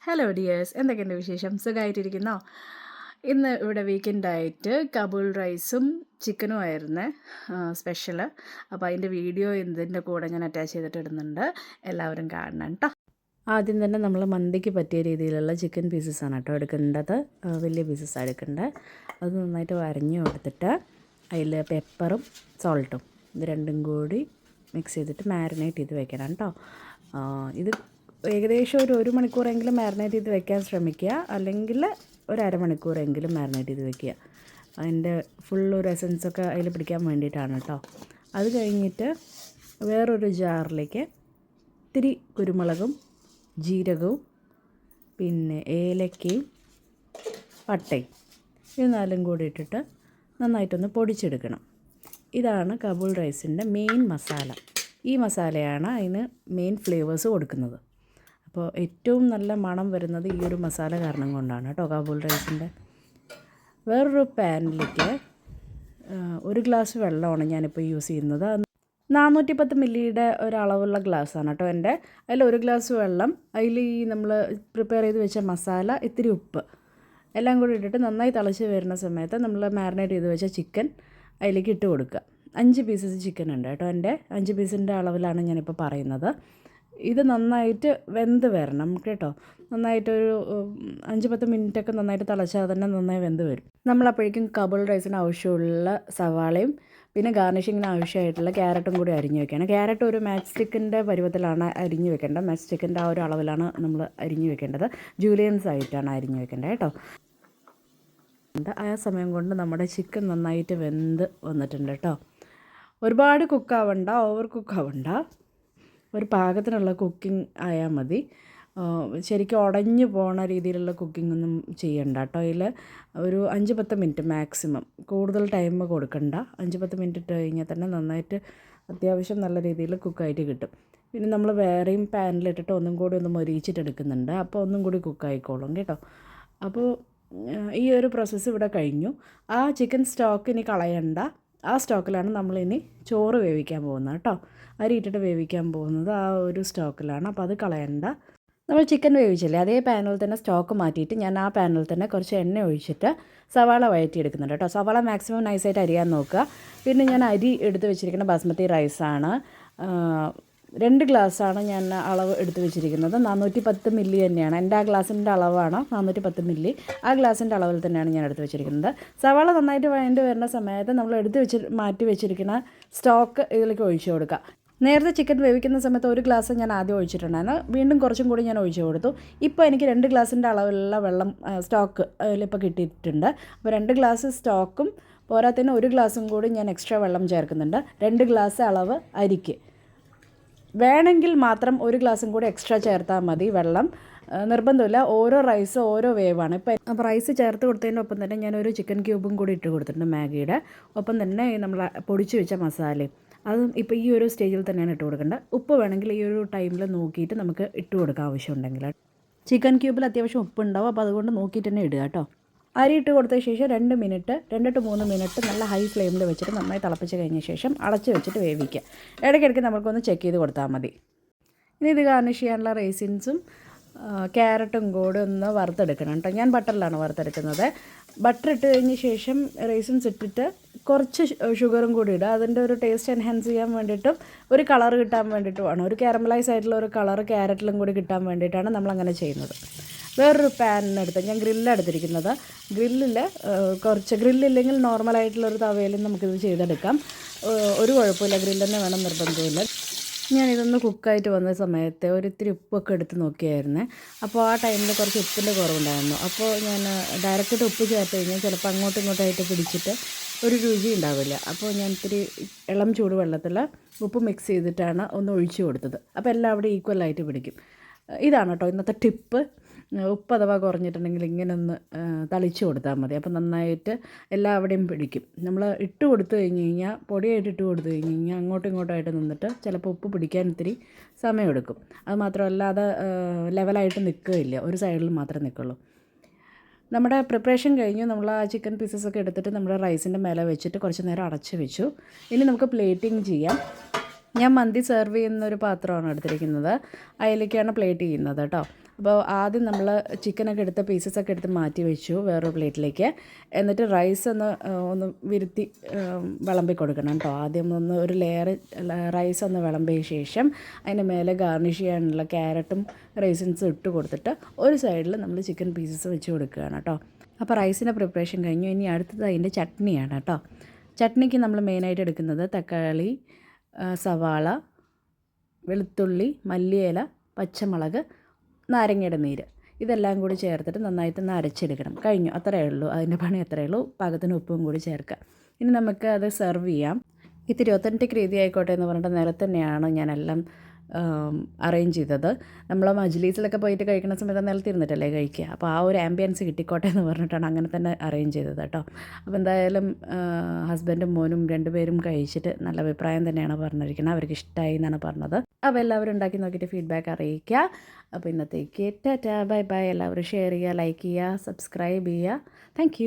Hello dears, എന്തൊക്കെയുണ്ട് വിശേഷം? സുഖമായിട്ടിരിക്കുന്നോ? ഇന്ന് ഇവിടെ വീക്കെൻഡായിട്ട് കബൂൾ റൈസും ചിക്കനും ആയിരുന്നു സ്പെഷ്യൽ. അപ്പോൾ അതിൻ്റെ വീഡിയോ ഇതിൻ്റെ കൂടെ ഞാൻ അറ്റാച്ച് ചെയ്തിട്ട് ഇടുന്നുണ്ട്, എല്ലാവരും കാണണം കേട്ടോ. ആദ്യം തന്നെ നമ്മൾ മന്തിക്ക് പറ്റിയ രീതിയിലുള്ള ചിക്കൻ പീസസാണ് കേട്ടോ എടുക്കേണ്ടത്. വലിയ പീസസാണ് എടുക്കേണ്ടത്. അത് നന്നായിട്ട് വരഞ്ഞു കൊടുത്തിട്ട് അതിൽ പെപ്പറും സോൾട്ടും ഇത് രണ്ടും കൂടി മിക്സ് ചെയ്തിട്ട് മാരിനേറ്റ് ചെയ്ത് വെക്കണം കേട്ടോ. ഇത് ഏകദേശം ഒരു മണിക്കൂറെങ്കിലും മാരിനേറ്റ് ചെയ്ത് വെക്കാൻ ശ്രമിക്കുക, അല്ലെങ്കിൽ ഒരു അരമണിക്കൂറെങ്കിലും മാരിനേറ്റ് ചെയ്ത് വെക്കുക. അതിൻ്റെ ഫുള്ളൊരു എസൻസൊക്കെ അതിൽ പിടിക്കാൻ വേണ്ടിയിട്ടാണ് കേട്ടോ. അത് കഴിഞ്ഞിട്ട് വേറൊരു ജാറിലേക്ക് ഇത്തിരി കുരുമുളകും ജീരകവും പിന്നെ ഏലക്കയും പട്ടയും ഇത് നാലും കൂടി ഇട്ടിട്ട് നന്നായിട്ടൊന്ന് പൊടിച്ചെടുക്കണം. ഇതാണ് കബൂൾ റൈസിൻ്റെ മെയിൻ മസാല. ഈ മസാലയാണ് അതിന് മെയിൻ ഫ്ലേവേഴ്സ് കൊടുക്കുന്നത്. അപ്പോൾ ഏറ്റവും നല്ല മണം വരുന്നത് ഈ ഒരു മസാല കാരണം കൊണ്ടാണ് കേട്ടോ കബൂൾ റൈസിൻ്റെ. വേറൊരു പാനിലേക്ക് 1 ഗ്ലാസ് വെള്ളമാണ് ഞാനിപ്പോൾ യൂസ് ചെയ്യുന്നത്. 410 മില്ലിയുടെ ഒരളവുള്ള ഗ്ലാസ്സാണ് കേട്ടോ എൻ്റെ. അതിൽ 1 ഗ്ലാസ് വെള്ളം, അതിൽ ഈ നമ്മൾ പ്രിപ്പയർ ചെയ്ത് വെച്ച മസാല, ഇത്തിരി ഉപ്പ് എല്ലാം കൂടി ഇട്ടിട്ട് നന്നായി തിളച്ച് വരുന്ന സമയത്ത് നമ്മൾ മാരിനേറ്റ് ചെയ്ത് വെച്ച ചിക്കൻ അതിലേക്ക് ഇട്ട് കൊടുക്കുക. 5 പീസസ് ചിക്കൻ ഉണ്ട് കേട്ടോ എൻ്റെ. 5 പീസിൻ്റെ അളവിലാണ് ഞാനിപ്പോൾ പറയുന്നത്. ഇത് നന്നായിട്ട് വെന്ത് വരണം കേട്ടോ. നന്നായിട്ടൊരു 5-10 മിനിറ്റൊക്കെ നന്നായിട്ട് തിളച്ചാൽ തന്നെ നന്നായി വെന്ത് വരും. നമ്മളപ്പോഴേക്കും കബൂൾ റൈസിന് ആവശ്യമുള്ള സവാളയും പിന്നെ ഗാർണിഷിങ്ങിന് ആവശ്യമായിട്ടുള്ള ക്യാരറ്റും കൂടി അരിഞ്ഞ് വെക്കണം. ക്യാരറ്റ് ഒരു മാച്ച് സ്റ്റിക്കിൻ്റെ പരുവത്തിലാണ് അരിഞ്ഞ് വെക്കേണ്ടത്. മാച്ച് സ്റ്റിക്കിൻ്റെ ആ ഒരു അളവിലാണ് നമ്മൾ അരിഞ്ഞ് വെക്കേണ്ടത്. ജൂലിയൻസ് ആയിട്ടാണ് അരിഞ്ഞ് വെക്കേണ്ടത് കേട്ടോ. ആ സമയം കൊണ്ട് നമ്മുടെ ചിക്കൻ നന്നായിട്ട് വെന്ത് വന്നിട്ടുണ്ട് കേട്ടോ. ഒരുപാട് കുക്കാവണ്ട, ഓവർ കുക്കാവണ്ട, ഒരു പാകത്തിനുള്ള കുക്കിംഗ് ആയാൽ മതി. ശരിക്കും ഉടഞ്ഞു പോണ രീതിയിലുള്ള കുക്കിംഗ് ഒന്നും ചെയ്യണ്ട കേട്ടോ. അതിൽ ഒരു 5-10 മിനിറ്റ് മാക്സിമം, കൂടുതൽ ടൈം കൊടുക്കണ്ട. 5-10 മിനിറ്റ് ഇട്ട് കഴിഞ്ഞാൽ തന്നെ നന്നായിട്ട് അത്യാവശ്യം നല്ല രീതിയിൽ കുക്കായിട്ട് കിട്ടും. പിന്നെ നമ്മൾ വേറെയും പാനിലിട്ടിട്ട് ഒന്നും കൂടി ഒന്ന് മൊരിയിച്ചിട്ടെടുക്കുന്നുണ്ട്. അപ്പോൾ ഒന്നും കൂടി കുക്കായിക്കോളും കേട്ടോ. അപ്പോൾ ഈ ഒരു പ്രോസസ്സ് ഇവിടെ കഴിഞ്ഞു. ആ ചിക്കൻ സ്റ്റോക്ക് ഇനി കളയണ്ട. ആ സ്റ്റോക്കിലാണ് നമ്മളിനി ചോറ് വേവിക്കാൻ പോകുന്നത് കേട്ടോ. അരി ഇട്ടിട്ട് വേവിക്കാൻ പോകുന്നത് ആ ഒരു സ്റ്റോക്കിലാണ്. അപ്പോൾ അത് കളയണ്ട. നമ്മൾ ചിക്കൻ വേവിച്ചില്ലേ, അതേ പാനിൽ തന്നെ സ്റ്റോക്ക് മാറ്റിയിട്ട് ഞാൻ ആ പാനിൽ തന്നെ കുറച്ച് എണ്ണ ഒഴിച്ചിട്ട് സവാള വഴറ്റിയെടുക്കുന്നുണ്ട് കേട്ടോ. സവാള മാക്സിമം നൈസായിട്ട് അരിയാൻ നോക്കുക. പിന്നെ ഞാൻ അരി എടുത്ത് വെച്ചിരിക്കുന്ന ബാസ്മതി റൈസാണ്. 2 ഗ്ലാസ്സാണ് ഞാൻ അളവ് എടുത്ത് വെച്ചിരിക്കുന്നത്. 410 മില്ലി തന്നെയാണ് എൻ്റെ. ആ ഗ്ലാസിൻ്റെ അളവാണ് 410 മില്ലി. ആ ഗ്ലാസിൻ്റെ അളവിൽ തന്നെയാണ് ഞാൻ എടുത്ത് വെച്ചിരിക്കുന്നത്. സവാള നന്നായിട്ട് വഴണ്ട് വരുന്ന സമയത്ത് നമ്മൾ മാറ്റി വെച്ചിരിക്കുന്ന സ്റ്റോക്ക് ഇതിലേക്ക് ഒഴിച്ചു കൊടുക്കുക. നേരത്തെ ചിക്കൻ വേവിക്കുന്ന സമയത്ത് 1 ഗ്ലാസ് ഞാൻ ആദ്യം ഒഴിച്ചിട്ടുണ്ടായിരുന്നു. വീണ്ടും കുറച്ചും കൂടി ഞാൻ ഒഴിച്ചു കൊടുത്തു. ഇപ്പോൾ എനിക്ക് 2 ഗ്ലാസിൻ്റെ അളവിലുള്ള വെള്ളം സ്റ്റോക്ക് അതിലിപ്പോൾ കിട്ടിയിട്ടുണ്ട്. അപ്പോൾ 2 ഗ്ലാസ് സ്റ്റോക്കും പോരാത്തതിന് 1 ഗ്ലാസും കൂടി ഞാൻ എക്സ്ട്രാ വെള്ളം ചേർക്കുന്നുണ്ട്. 2 ഗ്ലാസ് അളവ് അരിക്ക്. വേണമെങ്കിൽ മാത്രം 1 ഗ്ലാസും കൂടി എക്സ്ട്രാ ചേർത്താൽ മതി വെള്ളം. നിർബന്ധമില്ല. ഓരോ റൈസ് ഓരോ വേവാണ്. ഇപ്പോൾ റൈസ് ചേർത്ത് കൊടുത്തതിൻ്റെ ഒപ്പം തന്നെ ഞാനൊരു ചിക്കൻ ക്യൂബും കൂടി ഇട്ട് കൊടുത്തിട്ടുണ്ട് മാഗിയുടെ. ഒപ്പം തന്നെ നമ്മൾ പൊടിച്ച് വെച്ച മസാലയും അതും ഇപ്പോൾ ഈ ഒരു സ്റ്റേജിൽ തന്നെയാണ് ഇട്ട് കൊടുക്കേണ്ടത്. ഉപ്പ് വേണമെങ്കിൽ ഈ ഒരു ടൈമിൽ നോക്കിയിട്ട് നമുക്ക് ഇട്ട് കൊടുക്കാൻ ആവശ്യമുണ്ടെങ്കിൽ. ചിക്കൻ ക്യൂബിൽ അത്യാവശ്യം ഉപ്പുണ്ടാവും, അപ്പോൾ അതുകൊണ്ട് നോക്കിയിട്ട് തന്നെ ഇടുക കേട്ടോ. അരി ഇട്ട് കൊടുത്ത ശേഷം 2 to 3 മിനിറ്റ് നല്ല ഹൈ ഫ്ലെയിമിൽ വെച്ചിട്ട് നന്നായി തിളപ്പിച്ച് കഴിഞ്ഞ ശേഷം അടച്ച് വെച്ചിട്ട് വേവിക്കുക. ഇടയ്ക്കിടയ്ക്ക് നമുക്കൊന്ന് ചെക്ക് ചെയ്ത് കൊടുത്താൽ മതി. ഇനി ഇത് ഗാർണിഷ് ചെയ്യാനുള്ള റൈസിൻസും ക്യാരറ്റും കൂടെ ഒന്ന് വറുത്തെടുക്കണം കേട്ടോ. ഞാൻ ബട്ടറിലാണ് വറുത്തെടുക്കുന്നത്. ബട്ടർ ഇട്ട് കഴിഞ്ഞ ശേഷം റൈസിൻസ് ഇട്ടിട്ട് കുറച്ച് ഷുഗറും കൂടി ഇടുക. അതിൻ്റെ ഒരു ടേസ്റ്റ് എൻഹാൻസ് ചെയ്യാൻ വേണ്ടിയിട്ടും ഒരു കളർ കിട്ടാൻ വേണ്ടിയിട്ടുമാണ്. ഒരു കാരമലൈസ് ആയിട്ടുള്ള ഒരു കളർ ക്യാരറ്റിലും കൂടി കിട്ടാൻ വേണ്ടിയിട്ടാണ് നമ്മളങ്ങനെ ചെയ്യുന്നത്. വേറൊരു പാനിനെടുത്ത് ഞാൻ ഗ്രില്ലെടുത്തിരിക്കുന്നത്. ഗ്രില്ലില്ലെങ്കിൽ നോർമലായിട്ടുള്ളൊരു തവയിലും നമുക്കിത് ചെയ്തെടുക്കാം. ഒരു കുഴപ്പമില്ല, ഗ്രില്ല് തന്നെ വേണം, നിർബന്ധമില്ല. ഞാനിതൊന്ന് കുക്കായിട്ട് വന്ന സമയത്ത് ഒരിത്തിരി ഉപ്പൊക്കെ എടുത്ത് നോക്കിയായിരുന്നേ. അപ്പോൾ ആ ടൈമിൽ കുറച്ച് ഉപ്പിൻ്റെ കുറവുണ്ടായിരുന്നു. അപ്പോൾ ഞാൻ ഡയറക്റ്റ് ഉപ്പ് ചേർത്ത് കഴിഞ്ഞാൽ ചിലപ്പോൾ അങ്ങോട്ടും ഇങ്ങോട്ടായിട്ട് പിടിച്ചിട്ട് ഒരു രുചി ഉണ്ടാവില്ല. അപ്പോൾ ഞാൻ ഇത്തിരി ഇളം ചൂട് വെള്ളത്തിൽ ഉപ്പ് മിക്സ് ചെയ്തിട്ടാണ് ഒന്ന് ഒഴിച്ചു കൊടുത്തത്. അപ്പോൾ എല്ലാം അവിടെ ഈക്വലായിട്ട് പിടിക്കും. ഇതാണ് കേട്ടോ ഇന്നത്തെ ടിപ്പ്. ഉപ്പ് അഥവാ കുറഞ്ഞിട്ടുണ്ടെങ്കിൽ ഇങ്ങനെ ഒന്ന് തളിച്ച് കൊടുത്താൽ മതി. അപ്പോൾ നന്നായിട്ട് എല്ലാവിടെയും പിടിക്കും. നമ്മൾ ഇട്ട് കൊടുത്തു കഴിഞ്ഞ് കഴിഞ്ഞാൽ, പൊടിയായിട്ട് ഇട്ട് കൊടുത്തു കഴിഞ്ഞ് കഴിഞ്ഞാൽ അങ്ങോട്ടും ഇങ്ങോട്ടായിട്ട് നിന്നിട്ട് ചിലപ്പോൾ ഉപ്പ് പിടിക്കാൻ ഇത്തിരി സമയമെടുക്കും. അത് മാത്രമല്ല അത് ലെവലായിട്ട് നിൽക്കുകയില്ല, ഒരു സൈഡിൽ മാത്രമേ നിൽക്കുള്ളൂ. നമ്മുടെ പ്രിപ്പറേഷൻ കഴിഞ്ഞു. നമ്മൾ ആ ചിക്കൻ പീസസൊക്കെ എടുത്തിട്ട് നമ്മുടെ റൈസിൻ്റെ മേലെ വെച്ചിട്ട് കുറച്ച് നേരം അടച്ച് വെച്ചു. ഇനി നമുക്ക് പ്ലേറ്റിംഗ് ചെയ്യാം. ഞാൻ മന്തി സെർവ് ചെയ്യുന്നൊരു പാത്രമാണ് എടുത്തിരിക്കുന്നത്. അതിലേക്കാണ് പ്ലേറ്റ് ചെയ്യുന്നത് കേട്ടോ. അപ്പോൾ ആദ്യം നമ്മൾ ചിക്കനൊക്കെ എടുത്ത പീസസൊക്കെ എടുത്ത് മാറ്റി വെച്ചു വേറൊരു പ്ലേറ്റിലേക്ക്. എന്നിട്ട് റൈസ് ഒന്ന് വിരുത്തി വിളമ്പി കൊടുക്കണം കേട്ടോ. ആദ്യം ഒരു ലെയർ റൈസ് ഒന്ന് വിളമ്പിയ ശേഷം അതിൻ്റെ മേലെ ഗാർണിഷ് ചെയ്യാനുള്ള ക്യാരറ്റും റൈസിൻസും ഇട്ട് കൊടുത്തിട്ട് ഒരു സൈഡിൽ നമ്മൾ ചിക്കൻ പീസസ് വെച്ച് കൊടുക്കുകയാണ് കേട്ടോ. അപ്പോൾ റൈസിൻ്റെ പ്രിപ്പറേഷൻ കഴിഞ്ഞു. ഇനി അടുത്തത് അതിൻ്റെ ചട്നിയാണ് കേട്ടോ. ചട്നിക്ക് നമ്മൾ മെയിനായിട്ട് എടുക്കുന്നത് തക്കാളി, സവാള, വെളുത്തുള്ളി, മല്ലിയില, പച്ചമുളക്, നാരങ്ങയുടെ നീര്, ഇതെല്ലാം കൂടി ചേർത്തിട്ട് നന്നായിട്ടൊന്ന് അരച്ചെടുക്കണം. കഴിഞ്ഞു, അത്രയേ ഉള്ളൂ. അതിൻ്റെ പണി അത്രയേ ഉള്ളൂ. പാകത്തിന് ഉപ്പും കൂടി ചേർക്കുക. ഇനി നമുക്ക് അത് സെർവ് ചെയ്യാം. ഇത്തിരി ഒത്തൻറ്റിക് രീതി ആയിക്കോട്ടെ എന്ന് പറഞ്ഞിട്ട് നേരത്തെ തന്നെയാണ് ഞാനെല്ലാം അറേഞ്ച് ചെയ്തത്. നമ്മൾ മജ്‌ലിസിലൊക്കെ പോയിട്ട് കഴിക്കുന്ന സമയത്ത് നിലത്തിരുന്നിട്ടല്ലേ കഴിക്കുക. അപ്പോൾ ആ ഒരു ആംബിയൻസ് കിട്ടിക്കോട്ടെ എന്ന് പറഞ്ഞിട്ടാണ് അങ്ങനെ തന്നെ അറേഞ്ച് ചെയ്തത് കേട്ടോ. അപ്പോൾ എന്തായാലും ഹസ്ബൻഡും മോനും രണ്ടുപേരും കഴിച്ചിട്ട് നല്ല അഭിപ്രായം തന്നെയാണ് പറഞ്ഞിരിക്കുന്നത്. അവർക്ക് ഇഷ്ടമായി എന്നാണ് പറഞ്ഞത്. അപ്പോൾ എല്ലാവരും ഉണ്ടാക്കി നോക്കിയിട്ട് ഫീഡ്ബാക്ക് അറിയിക്കുക. അപ്പോൾ ഇന്നത്തേക്ക് ടാറ്റാ, ബൈ ബൈ. എല്ലാവരും ഷെയർ ചെയ്യുക, ലൈക്ക് ചെയ്യുക, സബ്സ്ക്രൈബ് ചെയ്യുക. താങ്ക്